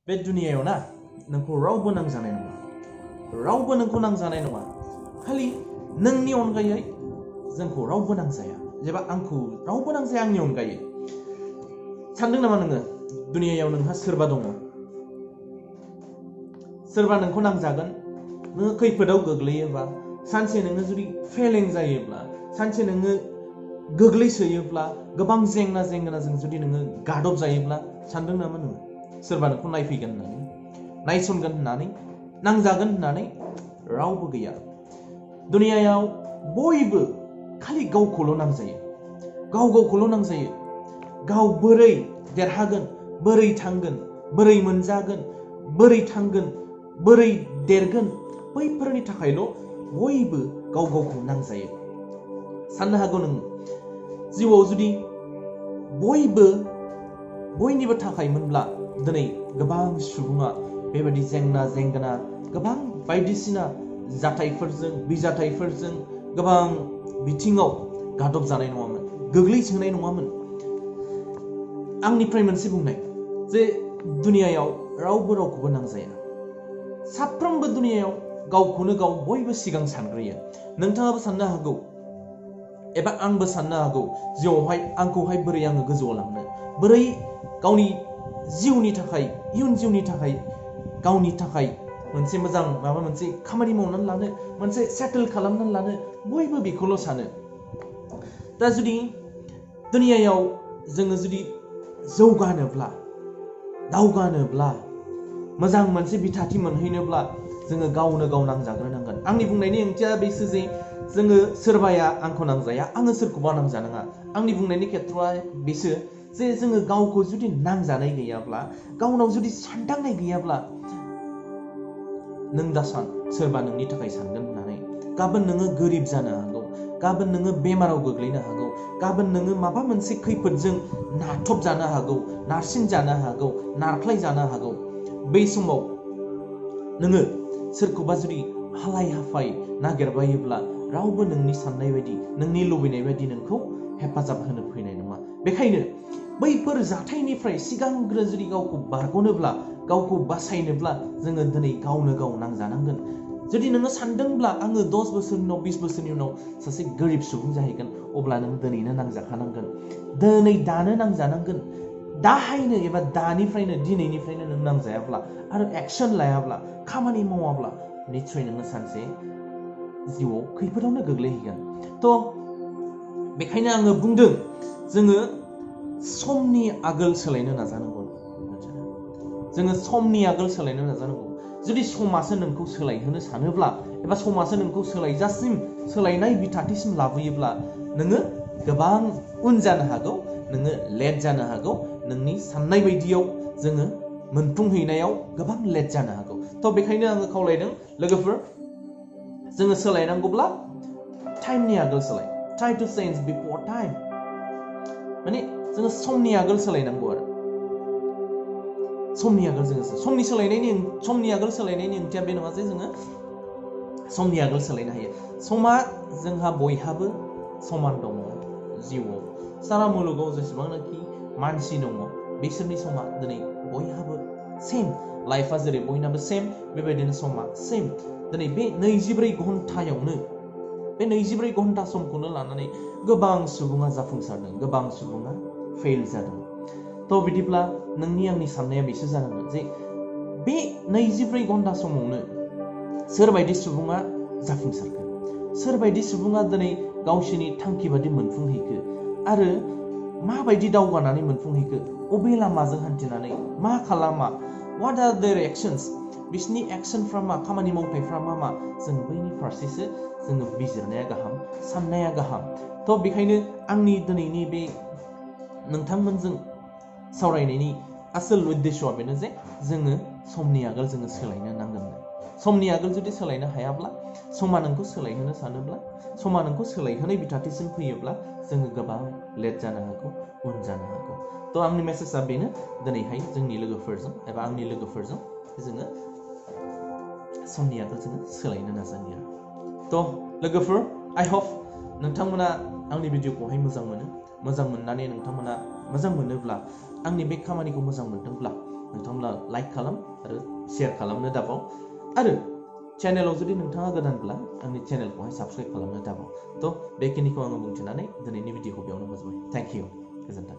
बे दुनियायाव ना नोंखौ रावबो नांजानाय नङा, रावबो नोंखौ नांजानाय नङा। खालि नोंनि अनगायै जोंखौ रावबो नांजाया, जेबा आंखौ रावबो नांजाया आंनि अनगायै। सानदों नामा नोङो दुनियायाव नोंहा सोरबा दङ, सोरबा नोंखौ नांजागोन? नोङो खैफोदाव गोग्लैयोबा, सानसे नोङो जुदि फेलें जायोब्ला, सानसे नोङो गोग्लैसोयोब्ला, गोबां जेंना जेंनाजों जुदि नोङो गादब जायोब्ला, सानदों नामा नोङो सोरबा नोंखौ नायफैगोन होननानै, नायसनगोन होननानै, नांजागोन होननानै? रावबो गैया। दुनियायाव बयबो खालि गावखौल' नांजायो, गावखौल' नांजायो। गाव बोरै देरहागोन, बोरै थांगोन, बोरै मोनजागोन, बोरै थांगोन, बोरै देरगोन, बैफोरनि थाखायल' बयबो गावखौ नांजायो। साननो हागौ नों जिउआव जुदि बयबो बयनिबो थाखायमोनब्ला दिनै गोबां सुबुङा बेबायदि जेंना जेंगोना, गोबां बायदिसिना जाथायफोरजों, बिजाथायफोरजों गोबां बिथिङाव गादब जानाय नङामोन, गोग्लैसोनाय नङामोन। आंनिफ्राय मोनसे बुंनाय जे दुनियायाव रावबो रावखौबो नांजाया। साफ्रोमबो दुनियायाव गावखौनो गाव बयबो सिगां सानग्रोयो। नोंथाङाबो साननो हागौ एबा आंबो साननो हागौ जिउआवहाय आंखौहाय बोरै आङो गोजौआव लांनो, बोरै गावनि जिउनि थाखाय, इयुन जिउनि थाखाय, गावनि थाखाय मोनसे मोजां माबा मोनसे खामानि मावनानै लानो, मोनसे सेटेल खालामनानै लानो, बयबो बेखौल' सानो। दा जुदि दुनियायाव जोङो जुदि जौगानोब्ला, दावगानोब्ला, मोजां मोनसे बिथाथि मोनहैनोब्ला जोङो गावनो गाव नांजाग्रोनांगोन। आंनि बुंनायनि ओंथिया बेसो जे जोङो सोरबाया आंखौ नांजाया, आङो सोरखौबा नांजानाङा। आंनि बुंनायनि खेथ्रआ बेसो जे जोङो गावखौ जुदि नांजानाय गैयाब्ला, गावनाव जुदि सानदांनाय गैयाब्ला, नों दा सान सोरबा नोंनि थाखाय सानगोन होननानै। गाबोन नोङो गोरिब जानो हागौ, गाबोन नोङो बेमाराव गोग्लैनो हागौ, गाबोन नोङो माबा मोनसे खैफोदजों नाथब जानो हागौ, नारसिन जानो हागौ, नारख्लाय जानो हागौ। बै समाव नोङो सोरखौबा जुदि हालाय हाफाय नागिरबायोब्ला रावबो नोंनि साननाय बायदि, नोंनि लुबैनाय बायदि नोंखौ हेफाजाब होनो फैनाय नङा। बेखायनो बैफोर जाथायनिफ्राय सिगांग्रो जुदि गावखौ बारग'नोब्ला, गावखौ बासायनोब्ला जोङो दिनै गावनो गाव नांजानांगोन। जुदि नोङो सानदोंब्ला आङो 10 बोसोरनि उनाव, 20 बोसोरनि उनाव सासे गोरिब सुबुं जाहैगोन, अब्ला नों दिनैनो नांजाखानांगोन, दानो नांजानांगोन। दाहायनो एबा दानिफ्रायनो, दिनैनिफ्रायनो नों नांजायाब्ला आरो एक्सन लायाब्ला, खामानि मावाब्ला, निस्सय नोङो सानसे जिउआव खैफोदावनो गोग्लैहैगोन। थ' बेखायनो आङो बुंदों जोङो समनि आगोल सोलायनो नाजानांगौ। जोङो समनि आगोल सोलायनो नाजानांगौ। जुदि समासो नोंखौ सोलायहोनो सानोब्ला, एबा समासो नोंखौ सोलायजासिम, सोलायनाय बिथाथिसिम लाबोयोब्ला, नोङो गोबां उन जानो हागौ, नोङो लेट जानो हागौ, नोंनि साननाय बायदियाव जोङो मोनफुंहैनायाव गोबां लेट जानो हागौ। थ' बेखायनो आङो खावलायदों लोगोफोर, जोङो सोलायनांगौब्ला टाइमनि आगोल सोलाय। ट्राइ टु चेन्ज बिफोर टाइम। माने जोङो समनि आगोल सोलायनांगौ आरो समनि आगोल जोङो समनि आगोल सोलायनायनि ओंथिया बे नङा जे जोङो समनि आगोल सोलायनो हायो। समा जोंहा बयहाबो समान दङ जिउआव। सारा मुलुगाव जेसेबांनाखि मानसि दङ, बिसोरनि समा दिनै बयहाबो सेम। लाइफआ जेरै बयनाबो सेम, बेबायदिनो समा सेम। दिनै बे 24 घन्टायावनो, बे 24 घन्टा समखौनो लानानै गोबां सुबुङा जाफुंसारदों, गोबां सुबुङा फेल जादों। थ' बिदिब्ला नोंनि आंनि साननाया बेसो जानांगोन जे बे 24 घन्टा समावनो सोरबायदि सुबुङा जाफुंसारखो, सोरबायदि सुबुङा दिनै गावसोरनि थांखि बादि मोनफुंहैखो, आरो माबायदि दावगानानै मोनफुंहैखो, अबे लामाजों हान्थिनानै, मा खालामा, what are their actions, बिसोरनि एक्सनफ्रा मा, खामानि मावथायफ्रा मा, जों बैनि फारसेसो जोङो बिजिरनाया गाहाम, साननाया गाहाम। थ' बेखायनो आंनि दिनैनि बे नोंथांमोनजों सावरायनायनि आसोल उद्देश्यआ बेनो जे जोङो समनि आगोल जोङो सोलायनो नांगोन। समनि आगोल जुदि सोलायनो हायाब्ला, समा नोंखौ सोलायहोनो सानोब्ला, समा नोंखौ सोलायहोनाय बिथाथिसिम फैयोब्ला जोङो गोबां लेट जानो हागौ, उन जानो हागौ। थ' आंनि मेसेजआ बेनो दिनैहाय जोंनि लोगोफोरजों एबा आंनि लोगोफोरजों जोङो समनि आगोल जोङो सोलायनो नाजानाया। थ' लोगोफोर, आइ हप नोंथांमोना आंनि भिडिअखौहाय मोजां मोनो। मोजां मोननानै नोंथांमोना मोजां मोनोब्ला, आंनि बे खामानिखौ मोजां मोनदोंब्ला, नोंथांमोना हामब्ला लाइक खालाम आरो शेयार खालामनो दाबाव आरो चेनेलाव जुदि नोंथाङा गोदानब्ला आंनि चेनेलखौहाय साबस्क्राइब खालामनो दाबाव थ' बेखिनिखौ आङो बुंथिनानै दिनैनि भिडिअखौ बेयावनो फोजोबबाय थेंक इउ गोजोन्थों